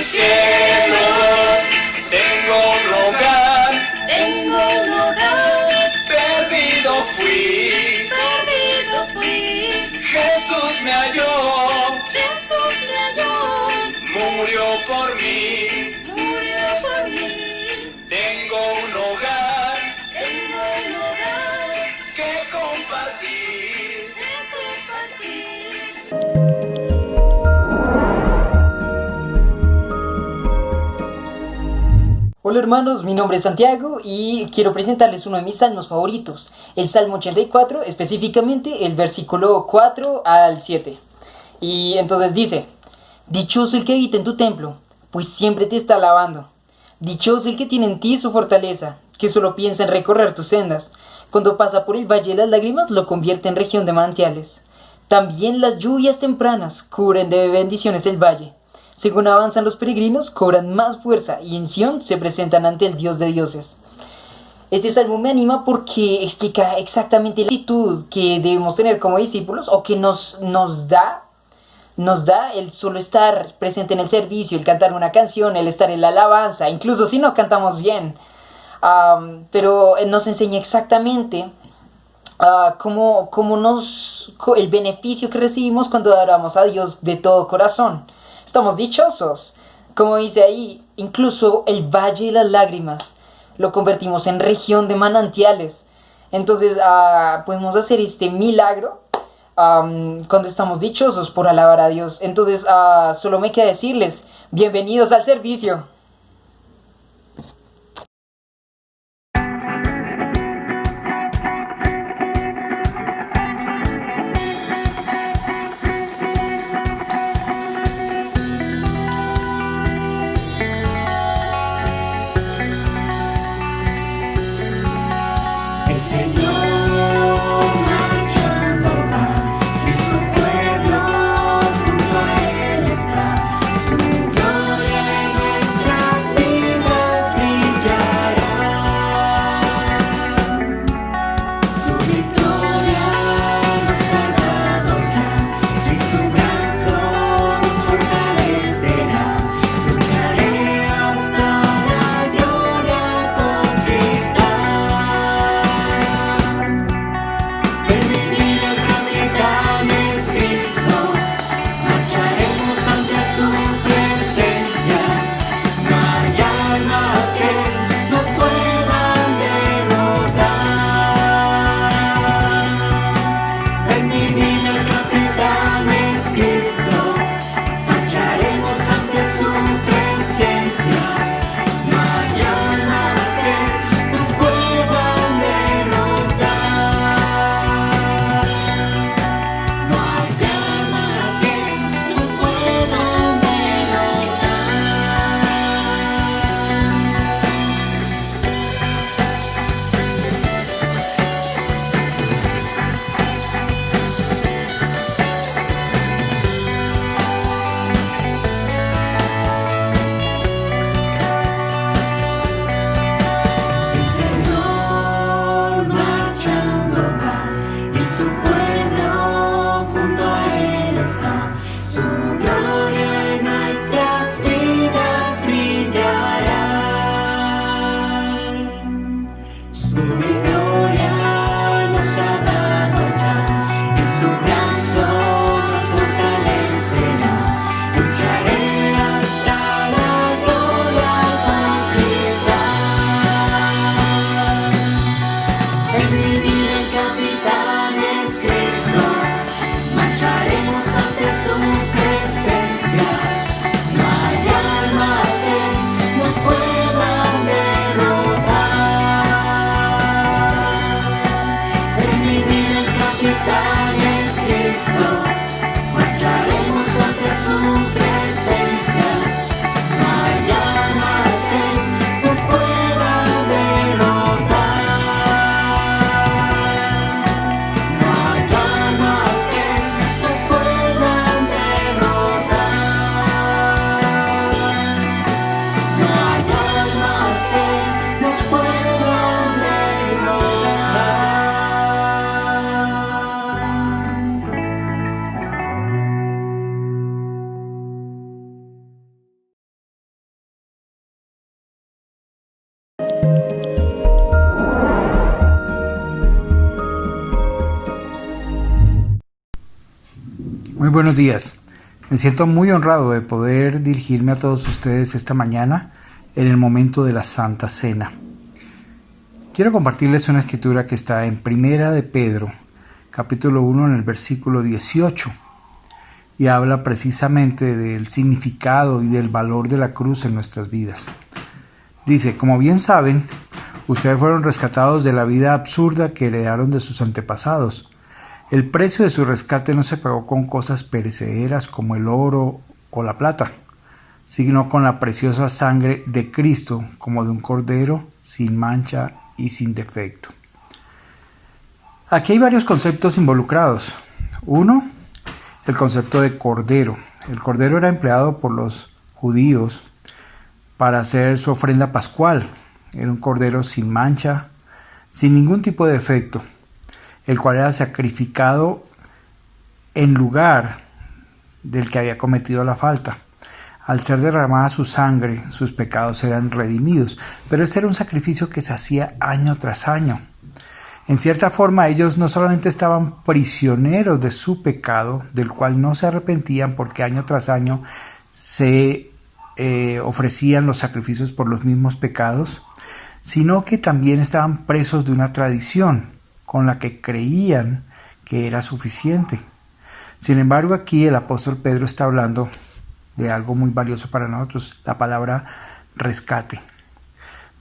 cielo. Tengo un hogar, perdido fui, Jesús me halló, murió por mí. Tengo un hogar que compartir. Hola hermanos, mi nombre es Santiago y quiero presentarles uno de mis salmos favoritos, el Salmo 84, específicamente el versículo 4 al 7. Y entonces dice: dichoso el que habita en tu templo, pues siempre te está alabando. Dichoso el que tiene en ti su fortaleza, que solo piensa en recorrer tus sendas. Cuando pasa por el valle de las lágrimas, lo convierte en región de manantiales. También las lluvias tempranas cubren de bendiciones el valle. Según avanzan los peregrinos, cobran más fuerza y en Sión se presentan ante el Dios de dioses. Este salmo me anima porque explica exactamente la actitud que debemos tener como discípulos, o que nos da el solo estar presente en el servicio, el cantar una canción, el estar en la alabanza, incluso si no cantamos bien. Pero nos enseña exactamente el beneficio que recibimos cuando adoramos a Dios de todo corazón. Estamos dichosos. Como dice ahí, incluso el valle de las lágrimas lo convertimos en región de manantiales. Entonces podemos hacer este milagro cuando estamos dichosos por alabar a Dios. Entonces solo me queda decirles, bienvenidos al servicio. El Señor marchando va, y su pueblo junto a Él está. Su gloria en nuestra buenos días. Me siento muy honrado de poder dirigirme a todos ustedes esta mañana en el momento de la Santa Cena. Quiero compartirles una escritura que está en Primera de Pedro, capítulo 1, en el versículo 18, y habla precisamente del significado y del valor de la cruz en nuestras vidas. Dice: como bien saben, ustedes fueron rescatados de la vida absurda que heredaron de sus antepasados. El precio de su rescate no se pagó con cosas perecederas como el oro o la plata, sino con la preciosa sangre de Cristo, como de un cordero sin mancha y sin defecto. Aquí hay varios conceptos involucrados. Uno, el concepto de cordero. El cordero era empleado por los judíos para hacer su ofrenda pascual. Era un cordero sin mancha, sin ningún tipo de defecto, el cual era sacrificado en lugar del que había cometido la falta. Al ser derramada su sangre, sus pecados eran redimidos. Pero este era un sacrificio que se hacía año tras año. En cierta forma, ellos no solamente estaban prisioneros de su pecado, del cual no se arrepentían porque año tras año se ofrecían los sacrificios por los mismos pecados, sino que también estaban presos de una tradición con la que creían que era suficiente. Sin embargo, aquí el apóstol Pedro está hablando de algo muy valioso para nosotros, la palabra rescate.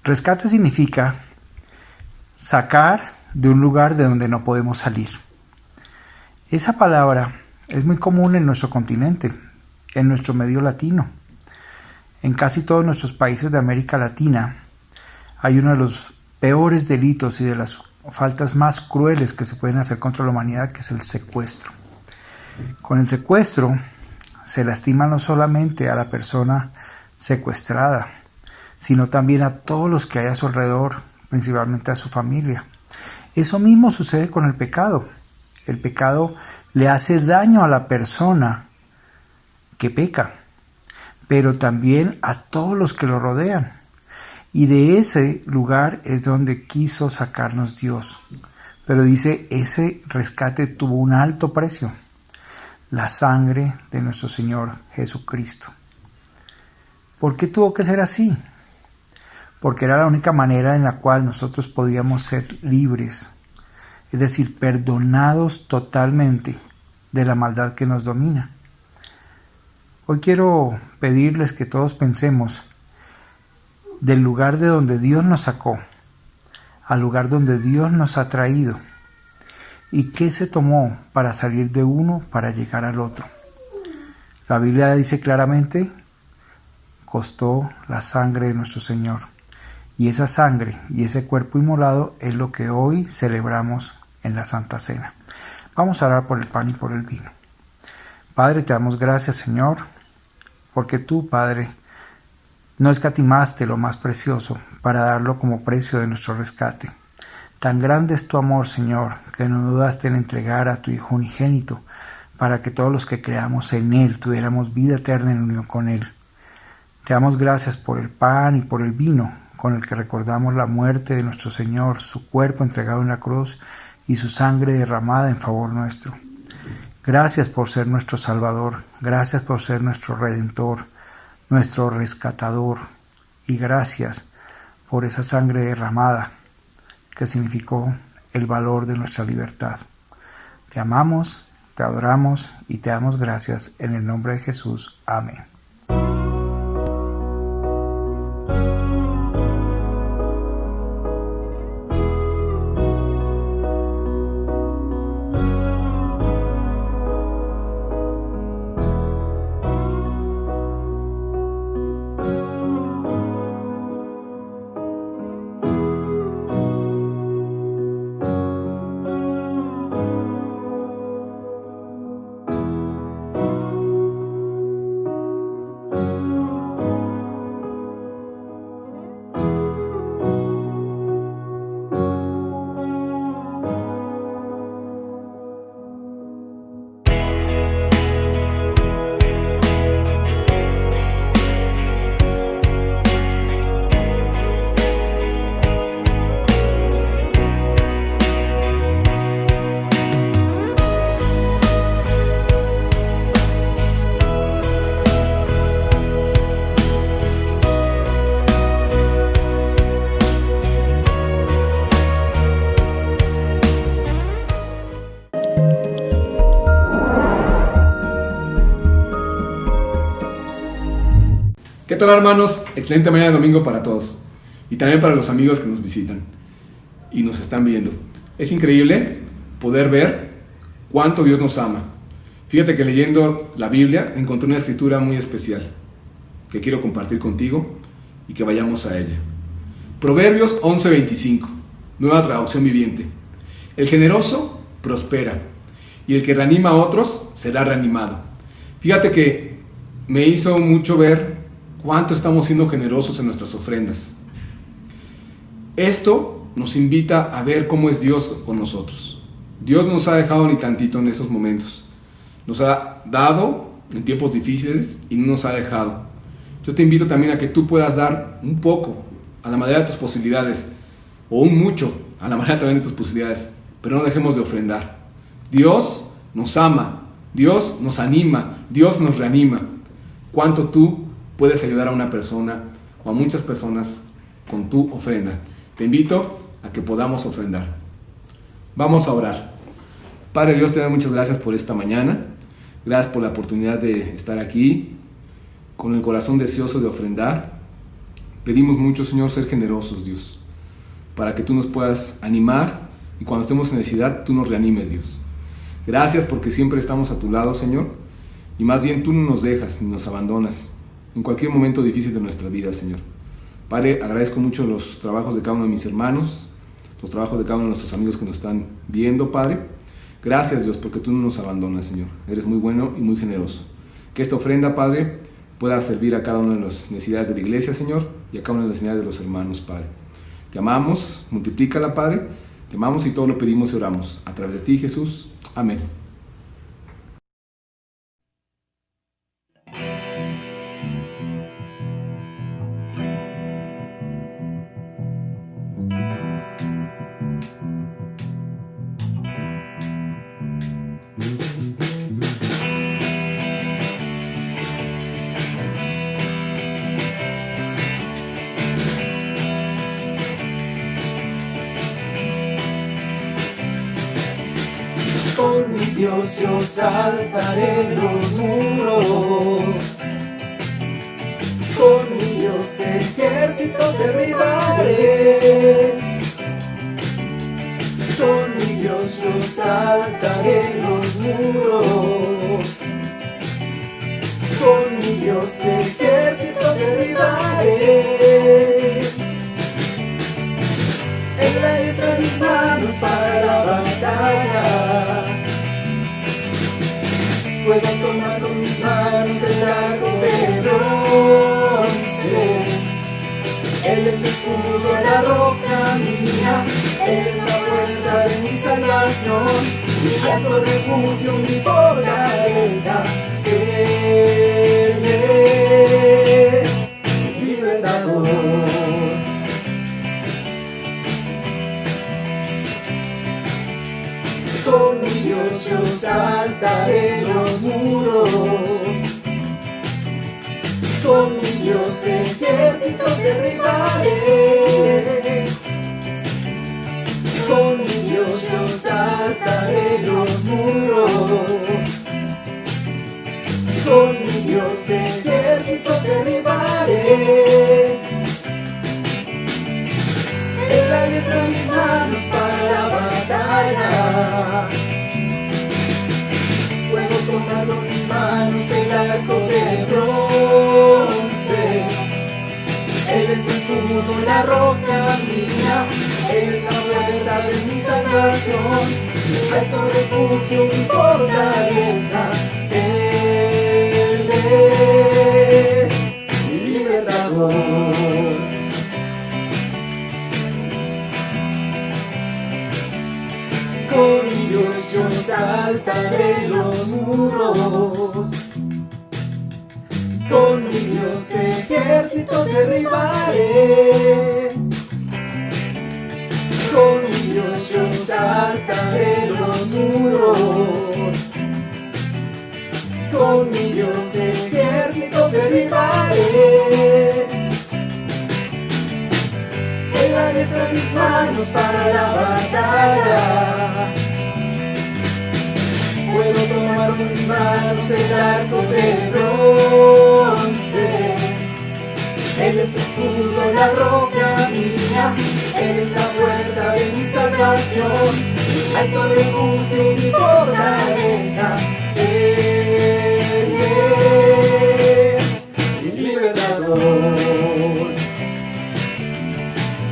Rescate significa sacar de un lugar de donde no podemos salir. Esa palabra es muy común en nuestro continente, en nuestro medio latino. En casi todos nuestros países de América Latina hay uno de los peores delitos y de las faltas más crueles que se pueden hacer contra la humanidad, que es el secuestro. Con el secuestro se lastima no solamente a la persona secuestrada, sino también a todos los que hay a su alrededor, principalmente a su familia. Eso mismo sucede con el pecado. El pecado le hace daño a la persona que peca, pero también a todos los que lo rodean. Y de ese lugar es donde quiso sacarnos Dios. Pero dice, ese rescate tuvo un alto precio: la sangre de nuestro Señor Jesucristo. ¿Por qué tuvo que ser así? Porque era la única manera en la cual nosotros podíamos ser libres, es decir, perdonados totalmente de la maldad que nos domina. Hoy quiero pedirles que todos pensemos del lugar de donde Dios nos sacó al lugar donde Dios nos ha traído, y qué se tomó para salir de uno para llegar al otro. La Biblia dice claramente: costó la sangre de nuestro Señor, y esa sangre y ese cuerpo inmolado es lo que hoy celebramos en la Santa Cena. Vamos a orar por el pan y por el vino. Padre, te damos gracias, Señor, porque tú, Padre, no escatimaste lo más precioso para darlo como precio de nuestro rescate. Tan grande es tu amor, Señor, que no dudaste en entregar a tu Hijo unigénito para que todos los que creamos en Él tuviéramos vida eterna en unión con Él. Te damos gracias por el pan y por el vino, con el que recordamos la muerte de nuestro Señor, su cuerpo entregado en la cruz y su sangre derramada en favor nuestro. Gracias por ser nuestro Salvador, gracias por ser nuestro Redentor, nuestro rescatador, y gracias por esa sangre derramada que significó el valor de nuestra libertad. Te amamos, te adoramos y te damos gracias en el nombre de Jesús. Amén. ¿Qué tal, hermanos? Excelente mañana de domingo para todos. Y también para los amigos que nos visitan y nos están viendo. Es increíble poder ver cuánto Dios nos ama. Fíjate que leyendo la Biblia encontré una escritura muy especial que quiero compartir contigo y que vayamos a ella. Proverbios 11:25, nueva traducción viviente. El generoso prospera y el que reanima a otros será reanimado. Fíjate que me hizo mucho ver cuánto estamos siendo generosos en nuestras ofrendas. Esto nos invita a ver cómo es Dios con nosotros. Dios no nos ha dejado ni tantito en esos momentos. Nos ha dado en tiempos difíciles y no nos ha dejado. Yo te invito también a que tú puedas dar un poco a la manera de tus posibilidades, o un mucho a la manera también de tus posibilidades, pero no dejemos de ofrendar. Dios nos ama, Dios nos anima, Dios nos reanima. ¿Cuánto tú puedes ayudar a una persona o a muchas personas con tu ofrenda? Te invito a que podamos ofrendar. Vamos a orar. Padre Dios, te doy muchas gracias por esta mañana. Gracias por la oportunidad de estar aquí con el corazón deseoso de ofrendar. Pedimos mucho, Señor, ser generosos, Dios, para que tú nos puedas animar y cuando estemos en necesidad, tú nos reanimes, Dios. Gracias porque siempre estamos a tu lado, Señor, y más bien tú no nos dejas ni nos abandonas en cualquier momento difícil de nuestra vida, Señor. Padre, agradezco mucho los trabajos de cada uno de mis hermanos, los trabajos de cada uno de nuestros amigos que nos están viendo, Padre. Gracias, Dios, porque tú no nos abandonas, Señor. Eres muy bueno y muy generoso. Que esta ofrenda, Padre, pueda servir a cada una de las necesidades de la iglesia, Señor, y a cada una de las necesidades de los hermanos, Padre. Te amamos, multiplícala, Padre. Te amamos y todo lo pedimos y oramos. A través de ti, Jesús. Amén. Con mi Dios yo saltaré los muros, con mi Dios ejércitos derribaré, con mi Dios yo saltaré los muros, con mi Dios ejércitos derribaré. Él está en mis manos para la batalla. Puedo tomar con mis manos el arco de bronce. Él es el escudo, la roca mía. Él es la fuerza de mi salvación, mi alto refugio, mi fortaleza. Él es mi libertador. Con mi Dios yo saltaré los muros, con mi Dios ejércitos derribaré, con mi Dios yo saltaré los muros, con mi Dios ejércitos derribaré. Él adiestra mis manos para la batalla. Puedo tomar con mis manos el arco de bronce. Él es mi escudo, la roca mía. Él es la fuerza de mi salvación, mi alto refugio, mi fortaleza. Él es mi libertador. Con mi Dios yo saltaré los muros, con mi Dios ejércitos derribaré, con mi Dios yo saltaré los muros, con mi Dios ejércitos derribaré. Él adiestra mis manos para la batalla. Puedo tomar con mis manos el arco de bronce. la roca mía, eres la fuerza de mi salvación, alto refugio y mi fortaleza, eres mi libertador.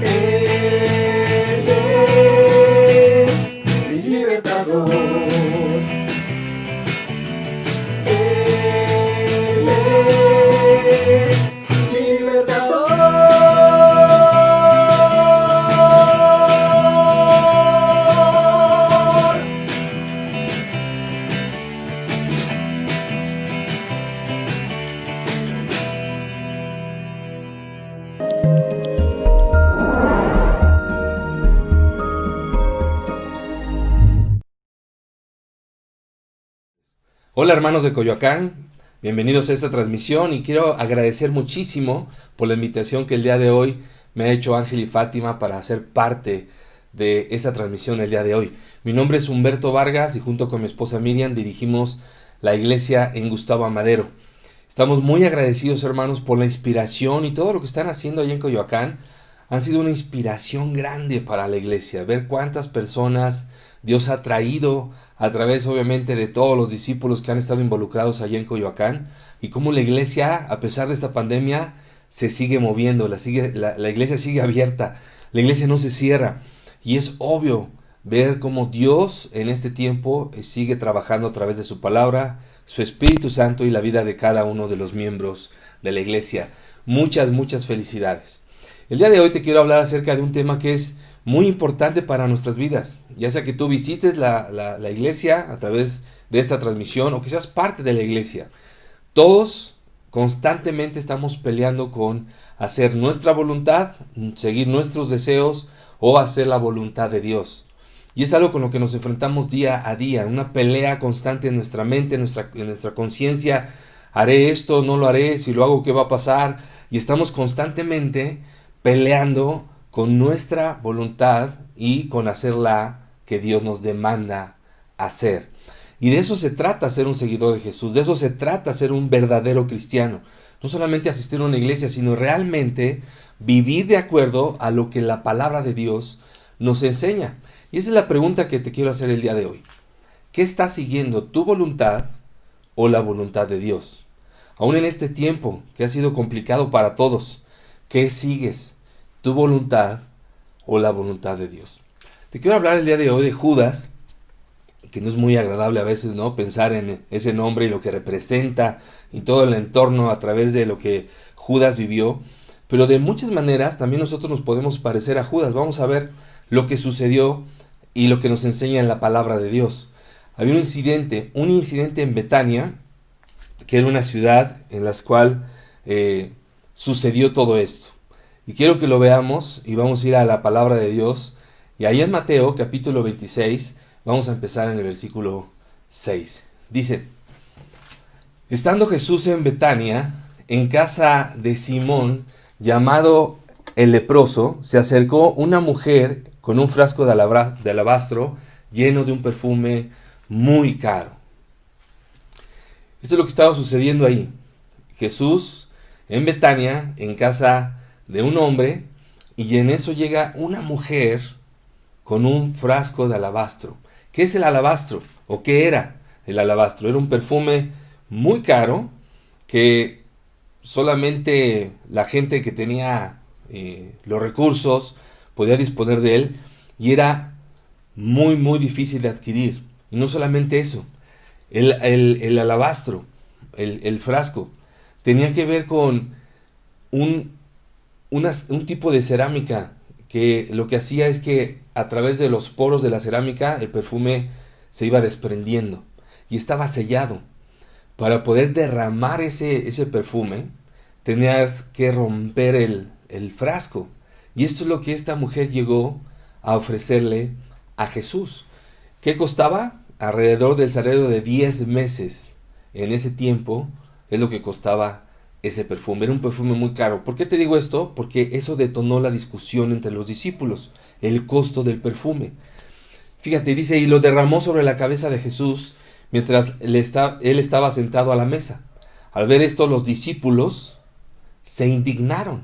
Eres mi libertador. Eres mi libertador. Hola hermanos de Coyoacán, bienvenidos a esta transmisión y quiero agradecer muchísimo por la invitación que el día de hoy me ha hecho Ángel y Fátima para ser parte de esta transmisión el día de hoy. Mi nombre es Humberto Vargas y junto con mi esposa Miriam dirigimos la iglesia en Gustavo Amadero. Estamos muy agradecidos hermanos por la inspiración y todo lo que están haciendo allá en Coyoacán. Han sido una inspiración grande para la iglesia, ver cuántas personas Dios ha traído a través obviamente de todos los discípulos que han estado involucrados allá en Coyoacán y cómo la iglesia, a pesar de esta pandemia, se sigue moviendo, la iglesia sigue abierta, la iglesia no se cierra y es obvio ver cómo Dios en este tiempo sigue trabajando a través de su palabra, su Espíritu Santo y la vida de cada uno de los miembros de la iglesia. Muchas felicidades. El día de hoy te quiero hablar acerca de un tema que es muy importante para nuestras vidas, ya sea que tú visites la iglesia a través de esta transmisión o que seas parte de la iglesia. Todos constantemente estamos peleando con hacer nuestra voluntad, seguir nuestros deseos o hacer la voluntad de Dios. Y es algo con lo que nos enfrentamos día a día, una pelea constante en nuestra mente, en nuestra conciencia. Haré esto, no lo haré, si lo hago, ¿qué va a pasar? Y estamos constantemente peleando con nuestra voluntad y con hacer la que Dios nos demanda hacer. Y de eso se trata ser un seguidor de Jesús, de eso se trata ser un verdadero cristiano. No solamente asistir a una iglesia, sino realmente vivir de acuerdo a lo que la palabra de Dios nos enseña. Y esa es la pregunta que te quiero hacer el día de hoy. ¿Qué estás siguiendo, tu voluntad o la voluntad de Dios? Aún en este tiempo que ha sido complicado para todos, ¿qué sigues? ¿Tu voluntad o la voluntad de Dios? Te quiero hablar el día de hoy de Judas, que no es muy agradable a veces, ¿no? Pensar en ese nombre y lo que representa y todo el entorno a través de lo que Judas vivió. Pero de muchas maneras también nosotros nos podemos parecer a Judas. Vamos a ver lo que sucedió y lo que nos enseña en la palabra de Dios. Había un incidente en Betania, que era una ciudad en la cual sucedió todo esto. Y quiero que lo veamos y vamos a ir a la palabra de Dios. Y ahí en Mateo capítulo 26 vamos a empezar en el versículo 6. Dice: estando Jesús en Betania, en casa de Simón, llamado el leproso, se acercó una mujer con un frasco de alabastro lleno de un perfume muy caro. Esto es lo que estaba sucediendo ahí. Jesús en Betania, en casa de un hombre, y en eso llega una mujer con un frasco de alabastro. ¿Qué es el alabastro? ¿O qué era el alabastro? Era un perfume muy caro que solamente la gente que tenía los recursos podía disponer de él, y era muy difícil de adquirir. Y no solamente eso, el alabastro, el frasco, tenía que ver con un tipo de cerámica que lo que hacía es que a través de los poros de la cerámica el perfume se iba desprendiendo y estaba sellado. Para poder derramar ese perfume tenías que romper el frasco. Y esto es lo que esta mujer llegó a ofrecerle a Jesús. ¿Qué costaba? Alrededor del salario de 10 meses. En ese tiempo es lo que costaba ese perfume. Era un perfume muy caro. ¿Por qué te digo esto? Porque eso detonó la discusión entre los discípulos. El costo del perfume. Fíjate, dice, y lo derramó sobre la cabeza de Jesús mientras él estaba sentado a la mesa. Al ver esto, los discípulos se indignaron.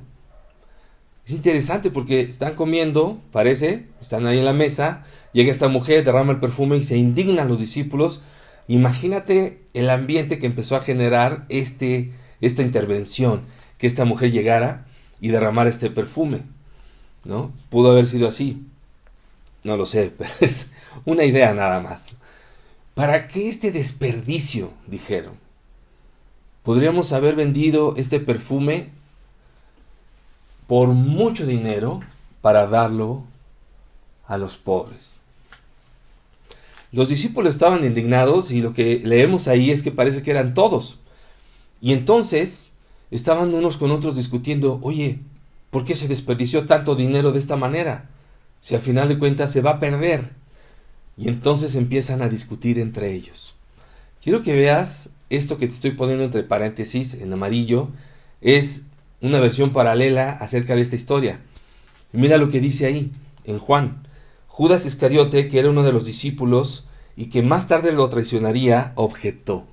Es interesante porque están comiendo, parece, están ahí en la mesa, llega esta mujer, derrama el perfume y se indignan los discípulos. Imagínate el ambiente que empezó a generar esta intervención, que esta mujer llegara y derramara este perfume, ¿no? Pudo haber sido así, no lo sé, pero es una idea nada más. ¿Para qué este desperdicio?, dijeron. Podríamos haber vendido este perfume por mucho dinero para darlo a los pobres. Los discípulos estaban indignados y lo que leemos ahí es que parece que eran todos. Y entonces estaban unos con otros discutiendo, oye, ¿por qué se desperdició tanto dinero de esta manera? Si al final de cuentas se va a perder. Y entonces empiezan a discutir entre ellos. Quiero que veas esto que te estoy poniendo entre paréntesis en amarillo, es una versión paralela acerca de esta historia. Mira lo que dice ahí, en Juan. Judas Iscariote, que era uno de los discípulos y que más tarde lo traicionaría, objetó.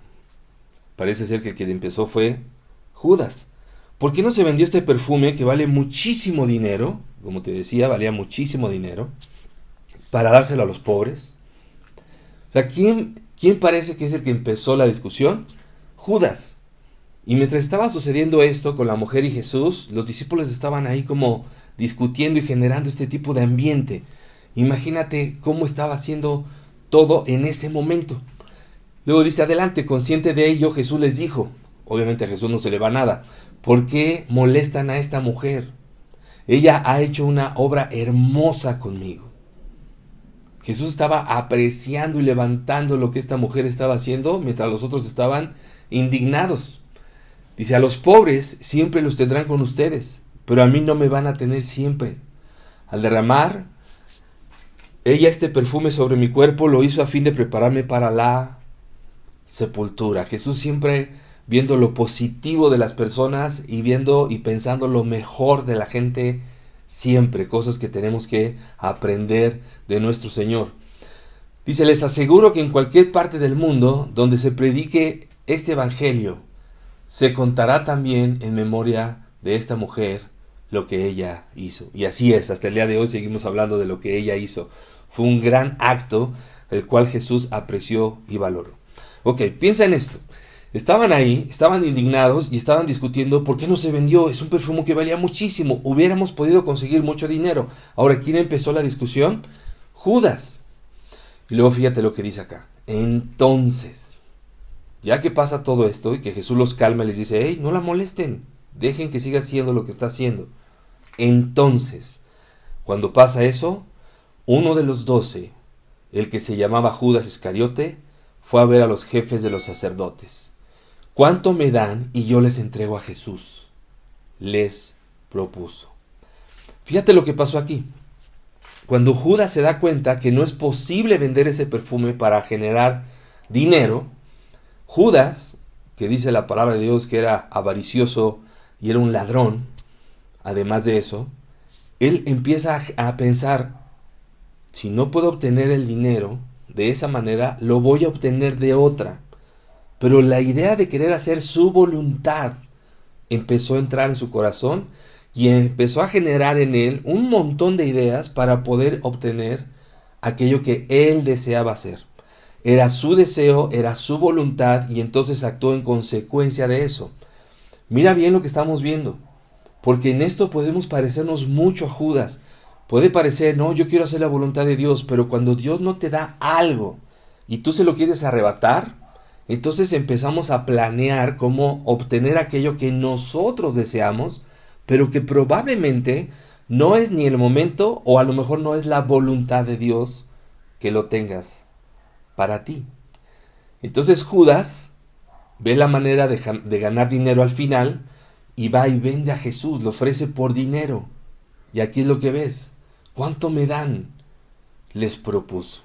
Parece ser que quien empezó fue Judas. ¿Por qué no se vendió este perfume que vale muchísimo dinero? Como te decía, valía muchísimo dinero, para dárselo a los pobres. O sea, ¿quién parece que es el que empezó la discusión? Judas. Y mientras estaba sucediendo esto con la mujer y Jesús, los discípulos estaban ahí como discutiendo y generando este tipo de ambiente. Imagínate cómo estaba haciendo todo en ese momento. Luego dice adelante, consciente de ello, Jesús les dijo, obviamente a Jesús no se le va nada, ¿por qué molestan a esta mujer? Ella ha hecho una obra hermosa conmigo. Jesús estaba apreciando y levantando lo que esta mujer estaba haciendo, mientras los otros estaban indignados. Dice, a los pobres siempre los tendrán con ustedes, pero a mí no me van a tener siempre. Al derramar ella este perfume sobre mi cuerpo, lo hizo a fin de prepararme para la sepultura. Jesús siempre viendo lo positivo de las personas y viendo y pensando lo mejor de la gente siempre, cosas que tenemos que aprender de nuestro Señor. Dice, les aseguro que en cualquier parte del mundo donde se predique este evangelio, se contará también en memoria de esta mujer lo que ella hizo. Y así es, hasta el día de hoy seguimos hablando de lo que ella hizo. Fue un gran acto el cual Jesús apreció y valoró. Ok, piensa en esto. Estaban ahí, estaban indignados y estaban discutiendo por qué no se vendió. Es un perfume que valía muchísimo. Hubiéramos podido conseguir mucho dinero. Ahora, ¿quién empezó la discusión? Judas. Y luego fíjate lo que dice acá. Entonces, ya que pasa todo esto y que Jesús los calma y les dice, hey, no la molesten. Dejen que siga haciendo lo que está haciendo. Entonces, cuando pasa eso, uno de los 12, el que se llamaba Judas Iscariote, fue a ver a los jefes de los sacerdotes. ¿Cuánto me dan y yo les entrego a Jesús? Les propuso. Fíjate lo que pasó aquí. Cuando Judas se da cuenta que no es posible vender ese perfume para generar dinero, Judas, que dice la palabra de Dios que era avaricioso y era un ladrón, además de eso, él empieza a pensar, si no puedo obtener el dinero de esa manera, lo voy a obtener de otra. Pero la idea de querer hacer su voluntad empezó a entrar en su corazón y empezó a generar en él un montón de ideas para poder obtener aquello que él deseaba hacer. Era su deseo, era su voluntad y entonces actuó en consecuencia de eso. Mira bien lo que estamos viendo, porque en esto podemos parecernos mucho a Judas. Puede parecer, no, yo quiero hacer la voluntad de Dios, pero cuando Dios no te da algo y tú se lo quieres arrebatar, entonces empezamos a planear cómo obtener aquello que nosotros deseamos, pero que probablemente no es ni el momento o a lo mejor no es la voluntad de Dios que lo tengas para ti. Entonces Judas ve la manera de ganar dinero al final y va y vende a Jesús, lo ofrece por dinero. Y aquí es lo que ves. ¿Cuánto me dan? Les propuso.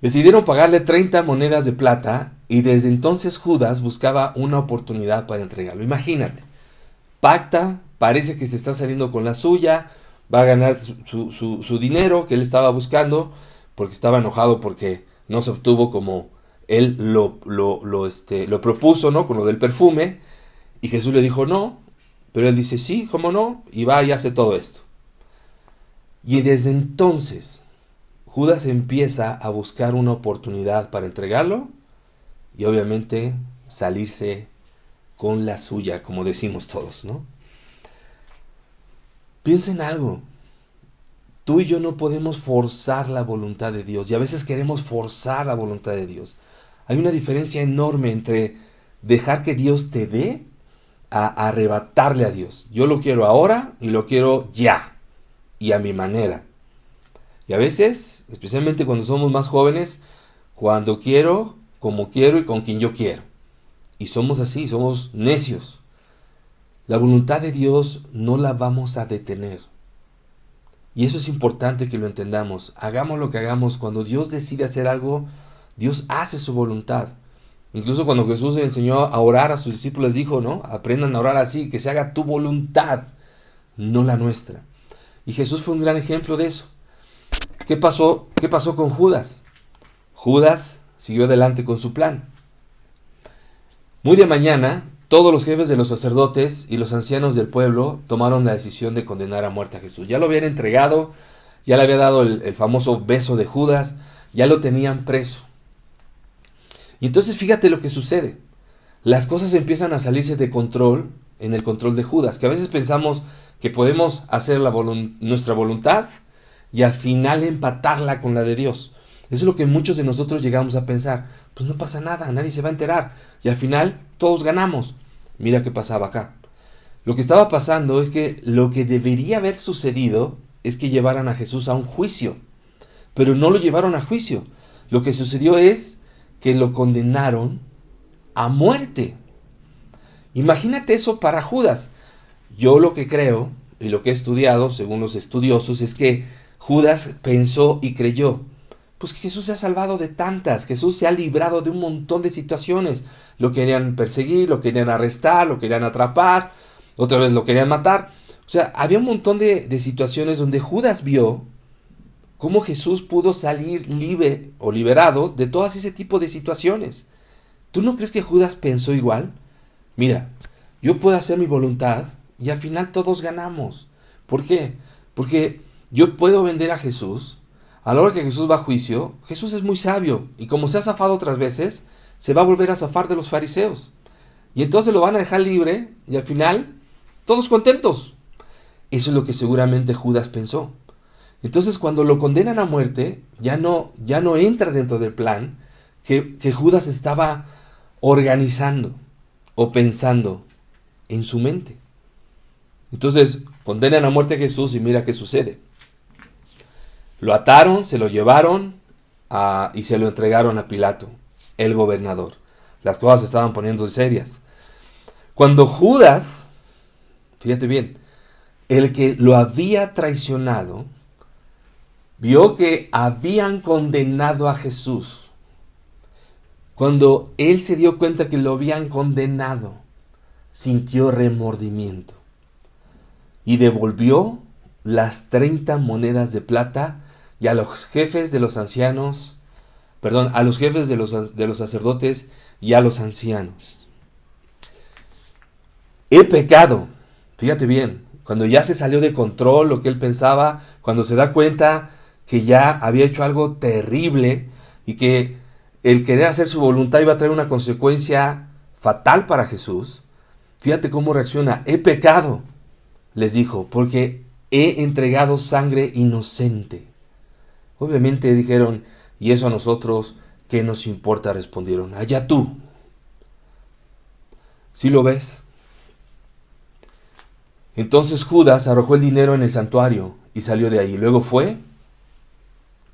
Decidieron pagarle 30 monedas de plata y desde entonces Judas buscaba una oportunidad para entregarlo. Imagínate, pacta, parece que se está saliendo con la suya, va a ganar su dinero que él estaba buscando porque estaba enojado porque no se obtuvo como él lo propuso, ¿no? Con lo del perfume. Y Jesús le dijo, no, Pero él dice, sí, cómo no, y va y hace todo esto. Y desde entonces, Judas empieza a buscar una oportunidad para entregarlo y obviamente salirse con la suya, como decimos todos, ¿no? Piensa en algo. Tú y yo no podemos forzar la voluntad de Dios y a veces queremos forzar la voluntad de Dios. Hay una diferencia enorme entre dejar que Dios te dé a arrebatarle a Dios. Yo lo quiero ahora y lo quiero ya y a mi manera. Y a veces, especialmente cuando somos más jóvenes, cuando quiero, como quiero y con quien yo quiero. Y somos así, somos necios. La voluntad de Dios no la vamos a detener. Y eso es importante que lo entendamos. Hagamos lo que hagamos, cuando Dios decide hacer algo, Dios hace su voluntad. Incluso cuando Jesús enseñó a orar a sus discípulos, les dijo, ¿no? Aprendan a orar así, que se haga tu voluntad, no la nuestra. Y Jesús fue un gran ejemplo de eso. ¿Qué pasó con Judas? Judas siguió adelante con su plan. Muy de mañana, todos los jefes de los sacerdotes y los ancianos del pueblo tomaron la decisión de condenar a muerte a Jesús. Ya lo habían entregado, ya le había dado el famoso beso de Judas, ya lo tenían preso. Y entonces fíjate lo que sucede. Las cosas empiezan a salirse de control en el control de Judas, que a veces pensamos que podemos hacer nuestra voluntad y al final empatarla con la de Dios. Eso es lo que muchos de nosotros llegamos a pensar. Pues no pasa nada, nadie se va a enterar. Y al final todos ganamos. Mira qué pasaba acá. Lo que estaba pasando es que lo que debería haber sucedido es que llevaran a Jesús a un juicio. Pero no lo llevaron a juicio. Lo que sucedió es que lo condenaron a muerte. Imagínate eso para Judas. Yo lo que creo y lo que he estudiado, según los estudiosos, es que Judas pensó y creyó, pues que Jesús se ha salvado de tantas, Jesús se ha librado de un montón de situaciones. Lo querían perseguir, lo querían arrestar, lo querían atrapar, otra vez lo querían matar. O sea, había un montón de situaciones donde Judas vio cómo Jesús pudo salir libre o liberado de todas ese tipo de situaciones. ¿Tú no crees que Judas pensó igual? Mira, yo puedo hacer mi voluntad y al final todos ganamos. ¿Por qué? Porque yo puedo vender a Jesús. A la hora que Jesús va a juicio, Jesús es muy sabio y como se ha zafado otras veces, se va a volver a zafar de los fariseos. Y entonces lo van a dejar libre y al final, todos contentos. Eso es lo que seguramente Judas pensó. Entonces cuando lo condenan a muerte, ya no entra dentro del plan que Judas estaba organizando o pensando en su mente. Entonces condenan a muerte a Jesús y mira qué sucede. Lo ataron, se lo llevaron y se lo entregaron a Pilato, el gobernador. Las cosas se estaban poniendo serias. Cuando Judas, fíjate bien, el que lo había traicionado, vio que habían condenado a Jesús. Cuando él se dio cuenta que lo habían condenado, sintió remordimiento y devolvió las 30 monedas de plata y a los jefes de los ancianos, a los jefes de los sacerdotes y a los ancianos. He pecado. Fíjate bien, cuando ya se salió de control lo que él pensaba, cuando se da cuenta que ya había hecho algo terrible y que el querer hacer su voluntad iba a traer una consecuencia fatal para Jesús, fíjate cómo reacciona. He pecado, les dijo, porque he entregado sangre inocente. Obviamente dijeron, ¿y eso a nosotros qué nos importa? Respondieron, allá tú. ¿Sí lo ves? Entonces Judas arrojó el dinero en el santuario y salió de ahí. Luego fue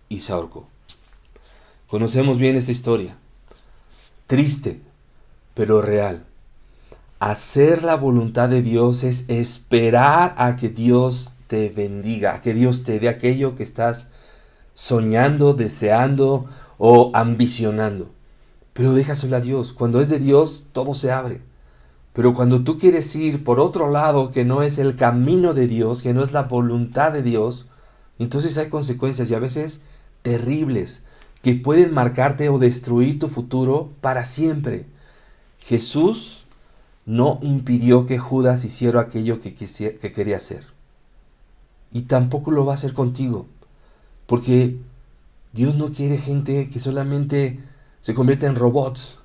y se ahorcó. Conocemos bien esta historia. Triste, pero real. Hacer la voluntad de Dios es esperar a que Dios te bendiga, a que Dios te dé aquello que estás soñando, deseando o ambicionando. Pero déjaselo a Dios. Cuando es de Dios, todo se abre. Pero cuando tú quieres ir por otro lado, que no es el camino de Dios, que no es la voluntad de Dios, entonces hay consecuencias y a veces terribles que pueden marcarte o destruir tu futuro para siempre. Jesús no impidió que Judas hiciera aquello que quería hacer. Y tampoco lo va a hacer contigo, porque Dios no quiere gente que solamente se convierta en robots.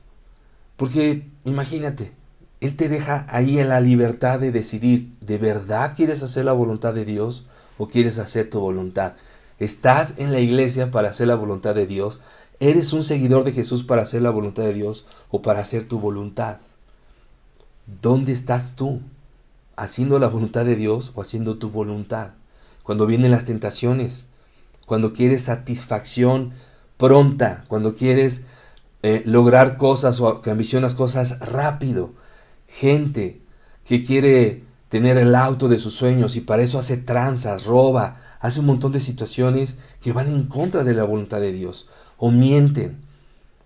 Porque imagínate, Él te deja ahí en la libertad de decidir, ¿de verdad quieres hacer la voluntad de Dios o quieres hacer tu voluntad? ¿Estás en la iglesia para hacer la voluntad de Dios? ¿Eres un seguidor de Jesús para hacer la voluntad de Dios o para hacer tu voluntad? ¿Dónde estás tú? ¿Haciendo la voluntad de Dios o haciendo tu voluntad? Cuando vienen las tentaciones, cuando quieres satisfacción pronta, cuando quieres lograr cosas o que ambicionas cosas rápido. Gente que quiere tener el auto de sus sueños y para eso hace tranzas, roba, hace un montón de situaciones que van en contra de la voluntad de Dios. O mienten.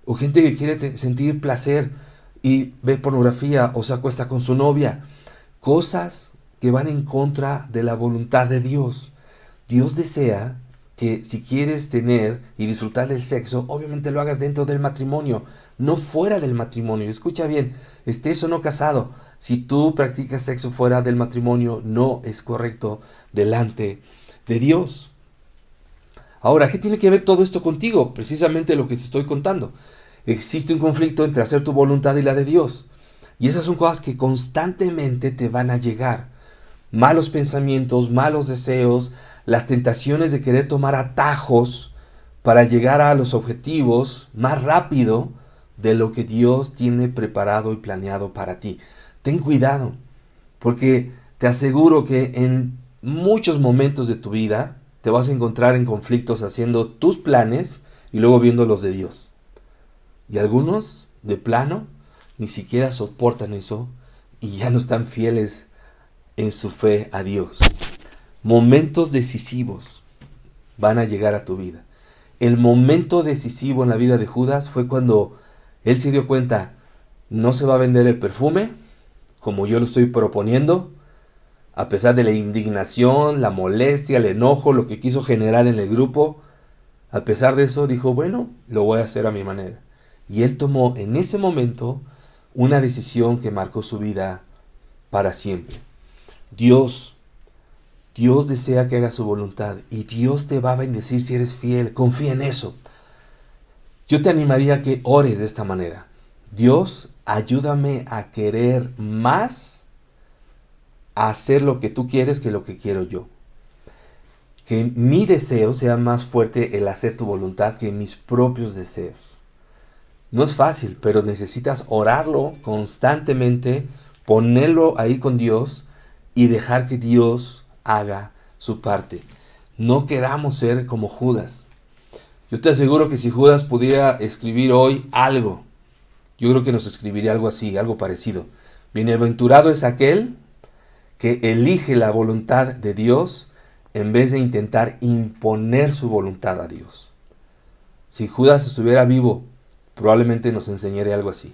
O gente que quiere sentir placer y ve pornografía o se acuesta con su novia. Cosas que van en contra de la voluntad de Dios. Dios desea que si quieres tener y disfrutar del sexo, obviamente lo hagas dentro del matrimonio, no fuera del matrimonio. Escucha bien, estés o no casado, si tú practicas sexo fuera del matrimonio, no es correcto delante de Dios. Ahora, ¿qué tiene que ver todo esto contigo? Precisamente lo que te estoy contando. Existe un conflicto entre hacer tu voluntad y la de Dios. Y esas son cosas que constantemente te van a llegar. Malos pensamientos, malos deseos, las tentaciones de querer tomar atajos para llegar a los objetivos más rápido de lo que Dios tiene preparado y planeado para ti. Ten cuidado, porque te aseguro que en muchos momentos de tu vida te vas a encontrar en conflictos haciendo tus planes y luego viendo los de Dios. Y algunos, de plano, ni siquiera soportan eso y ya no están fieles en su fe a Dios. Momentos decisivos van a llegar a tu vida. El momento decisivo en la vida de Judas fue cuando él se dio cuenta, no se va a vender el perfume como yo lo estoy proponiendo, a pesar de la indignación, la molestia, el enojo, lo que quiso generar en el grupo. A pesar de eso dijo, bueno, lo voy a hacer a mi manera. Y él tomó en ese momento una decisión que marcó su vida para siempre. Dios desea que hagas su voluntad y Dios te va a bendecir si eres fiel. Confía en eso. Yo te animaría a que ores de esta manera. Dios, ayúdame a querer más, a hacer lo que tú quieres que lo que quiero yo. Que mi deseo sea más fuerte el hacer tu voluntad que mis propios deseos. No es fácil, pero necesitas orarlo constantemente, ponerlo ahí con Dios y dejar que Dios haga su parte. No queramos ser como Judas. Yo te aseguro que si Judas pudiera escribir hoy algo, yo creo que nos escribiría algo así, algo parecido. Bienaventurado es aquel que elige la voluntad de Dios en vez de intentar imponer su voluntad a Dios. Si Judas estuviera vivo, probablemente nos enseñaría algo así.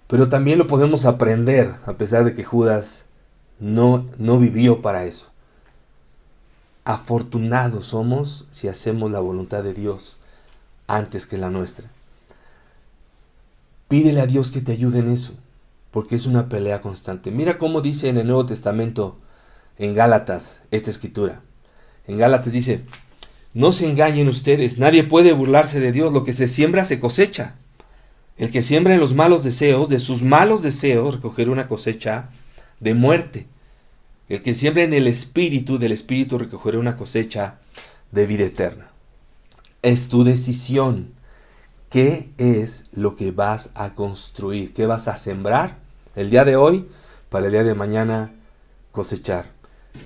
Pero también lo podemos aprender, a pesar de que Judas no vivió para eso. Afortunados somos si hacemos la voluntad de Dios antes que la nuestra. Pídele a Dios que te ayude en eso, porque es una pelea constante. Mira cómo dice en el Nuevo Testamento, en Gálatas, esta escritura. En Gálatas dice, no se engañen ustedes, nadie puede burlarse de Dios, lo que se siembra se cosecha. El que siembra en los malos deseos, de sus malos deseos recogerá una cosecha de muerte. El que siembra en el Espíritu, del Espíritu recogerá una cosecha de vida eterna. Es tu decisión. ¿Qué es lo que vas a construir? ¿Qué vas a sembrar el día de hoy para el día de mañana cosechar?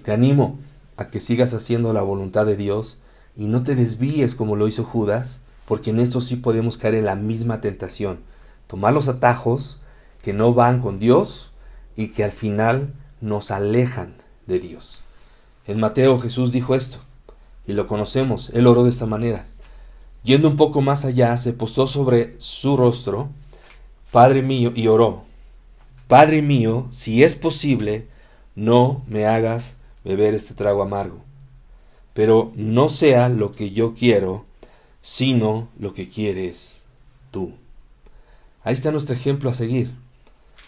Te animo a que sigas haciendo la voluntad de Dios y no te desvíes como lo hizo Judas, porque en esto sí podemos caer en la misma tentación. Tomar los atajos que no van con Dios y que al final nos alejan de Dios. En Mateo Jesús dijo esto, y lo conocemos, él oró de esta manera. Yendo un poco más allá, se postró sobre su rostro, Padre mío, y oró, Padre mío, si es posible, no me hagas beber este trago amargo, pero no sea lo que yo quiero, sino lo que quieres tú. Ahí está nuestro ejemplo a seguir.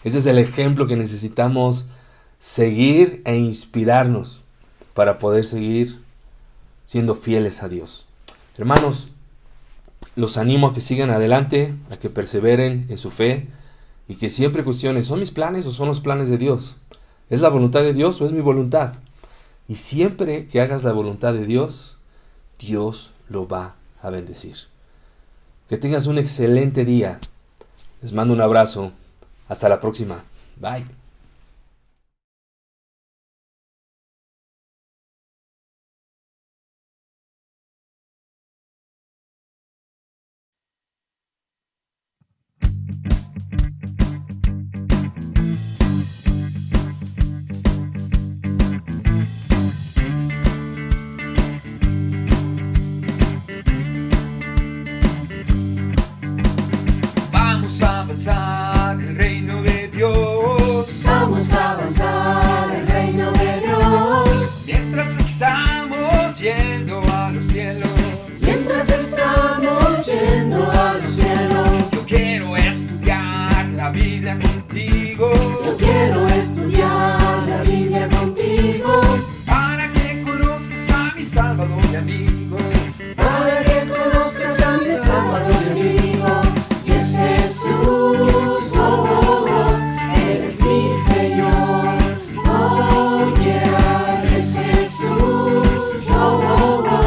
Ese es el ejemplo que necesitamos seguir e inspirarnos para poder seguir siendo fieles a Dios. Hermanos, los animo a que sigan adelante, a que perseveren en su fe y que siempre cuestionen, ¿son mis planes o son los planes de Dios? ¿Es la voluntad de Dios o es mi voluntad? Y siempre que hagas la voluntad de Dios, Dios lo va a bendecir. Que tengas un excelente día. Les mando un abrazo. Hasta la próxima. Bye. Vamos a avanzar el reino de Dios. Vamos a avanzar el reino de Dios. Mientras estamos yendo a los cielos. Mientras estamos yendo a los cielos. Yo quiero estudiar la Biblia contigo. Yo quiero estudiar la Biblia contigo. Para que conozcas a mi Salvador y amigo. Para que conozcas a mi Salvador y amigo. Y es Jesús, oh, oh, oh, Él es mi Señor. Oh, yeah, es Jesús, oh, oh, oh,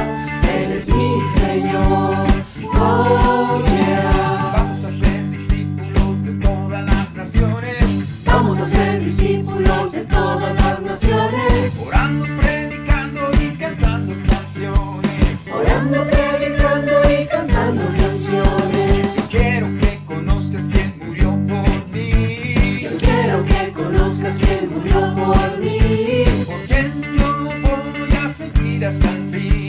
Él es mi Señor. Oh, yeah. Vamos a ser discípulos de todas las naciones. Vamos a ser discípulos de todas las naciones. Orando, predicando y cantando canciones. Orando, predicando y cantando canciones. Yo quiero que conozcas quién murió por mí. Yo quiero que conozcas quién murió por mí. Porque no voy a seguir hasta el fin.